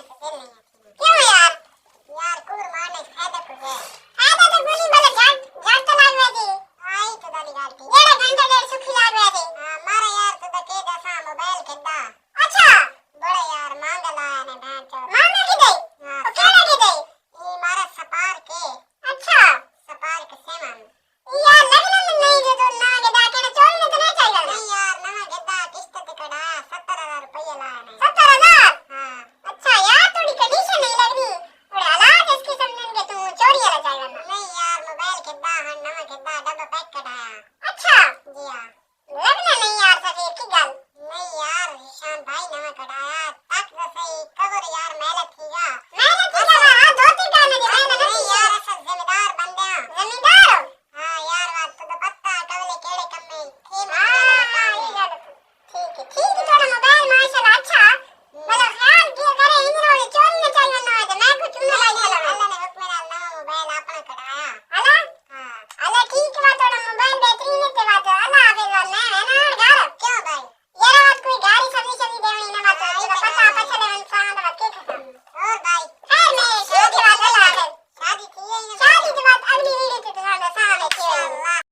से दिल नहीं है। क्यों यार? यार कूर मारने से फायदा कुछ है। फायदा तो कुछ नहीं, बस झाट तो लाग वैसी आई तो दादी गाती जेड़ा घंटा डेढ़ सुखी लाग वैसी। हां मारा यार तो के दसा मोबाइल खेदा। अच्छा बड़े यार मांग लाया ने भेंट चो मांग की दे। हां तो केड़ा की दे? ई मारा सपार के। अच्छा सपार के सेमन यार लगन में नहीं दे तो ना गेदा के चोरी ने तो नहीं चाहिए। नहीं यार ना गेदा किस्त ते कड़ा 17,000 रुपया लाया ने। 17,000? हां अच्छा यार थोड़ी कंडीशन नहीं लग रही, थोड़े हालात इसकी समझन के तू चोरी वाला चाहिए ना। नहीं यार मोबाइल खेदा हन नवा खेदा डब्बा पैक कढ़ाया। अच्छा जी हां लगना नहीं यार सफीर की गल। नहीं यार ईशान भाई नवा कढ़ाया तक सही कवर यार मेहनत कीगा हां धोती का नहीं नहीं यार ऐसा जिम्मेदार बंदे जमींदार। हां यार बात तो पत्ता कवले केड़े कम में थी। हां ठीक है थोड़ा मोबाइल माशाल्लाह अच्छा मतलब ख्याल किया करे इन रोज चोरी न चाहिए ना तो मैं कुछ न लाई चला अल्लाह ने हुक्म नाल नवा मोबाइल आपने कढ़ाया हला। हां अल्लाह ठीक है थोड़ा मोबाइल बेहतरीन है ते बात अल्लाह हाफिज वाला है ना घर क्यों भाई यार आज कोई गाड़ी सभी देवनी